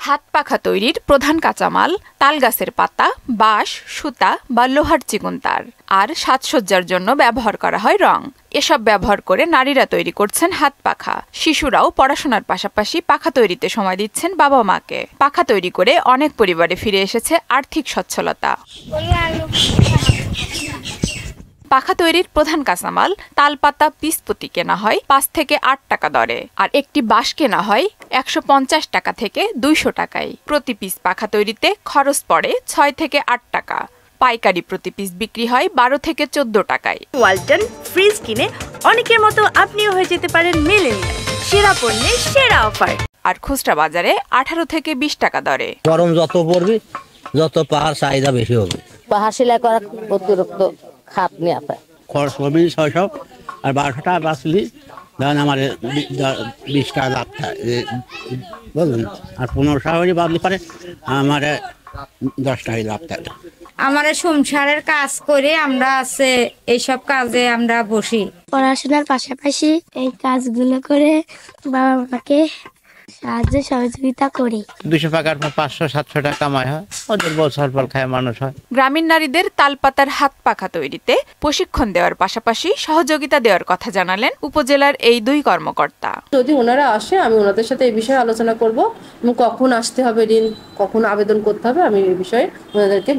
হাত পাখা তৈরির প্রধান কাঁচামাল তালগাছের পাতা, বাঁশ, সুতা বা লোহার চিকন তার আর সাজসজ্জার জন্য ব্যবহার করা হয় রং। এসব ব্যবহার করে নারীরা তৈরি করছেন হাত পাখা। শিশুরাও পড়াশোনার পাশাপাশি পাখা তৈরিতে সময় দিচ্ছেন বাবা মাকে। পাখা তৈরি করে অনেক পরিবারে ফিরে এসেছে আর্থিক সচ্ছলতা। পাখা তৈরির প্রধান কাঁচামাল তালপাতা পিস প্রতি কেনা হয় 5 থেকে 8 টাকা দরে, আর একটি বাঁশ কেনা হয় 150 টাকা থেকে 200 টাকায়। প্রতি পিস পাখা তৈরিতে খরচ পড়ে 6 থেকে 8 টাকা। পাইকারি প্রতি পিস বিক্রি হয় 12 থেকে 14 টাকায়। ওয়ালটন ফ্রিজ কিনে অনেকের মতো আপনিও হয়ে যেতে পারেন মিলেনিয়াল। সেরা পণ্যের সেরা অফার। আর খুচরা বাজারে 18 থেকে 20 টাকা দরে। গরম যত পড়বে যত পাহাড় চাহিদা বেশি হবে। পাহাড় সেলাই করা অতিরিক্ত খাপ নিয়ে আসে। খরচ হবে 600 আর 1200 টাকা বাঁচলি ধরেন আমার 20 টাকা লাভ থাকে বুঝলেন, আর 15 টাকা হলে বাদলি পারে আমার 10 টাকাই লাভ থাকে। আমার সংসারের কাজ করে আমরা আছে এইসব কাজে আমরা বসি। পড়াশোনার পাশাপাশি এই কাজগুলো করে বাবা মাকে সাহায্য সহযোগিতা করি। 200 টাকার 500-700 টাকা কামাই হয়, ওদের বছর ফল খায় মানুষ হয়। গ্রামীণ নারীদের তালপাতার হাত পাখা তৈরিতে প্রশিক্ষণ দেওয়ার পাশাপাশি সহযোগিতা দেওয়ার কথা জানালেন উপজেলার এই 2 কর্মকর্তা। যদি ওনারা আসে আমি ওনাদের সাথে এই বিষয়ে আলোচনা করব এবং কখন আসতে হবে, ঋণ কখন আবেদন করতে হবে, আমি এই বিষয়ে ওনাদেরকে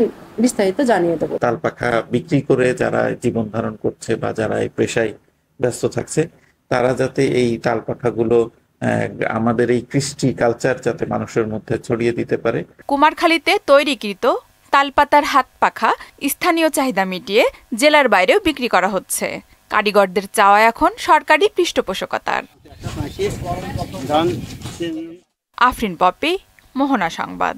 বিস্তারিত জানিয়ে দেবো। তালপাখা বিক্রি করে যারা জীবন ধারণ করছে বা যারা এই পেশায় ব্যস্ত থাকছে তারা যাতে এই তালপাখাগুলো আমাদের এই কৃষ্টি কালচার যাতে মানুষের মধ্যে ছড়িয়ে দিতে পারে। কুমারখালীতে তৈরিকৃত তালপাতার হাত পাখা স্থানীয় চাহিদা মিটিয়ে জেলার বাইরেও বিক্রি করা হচ্ছে। কারিগরদের চাওয়া এখন সরকারি পৃষ্ঠপোষকতার। আফরিন পপি, মোহনা সংবাদ।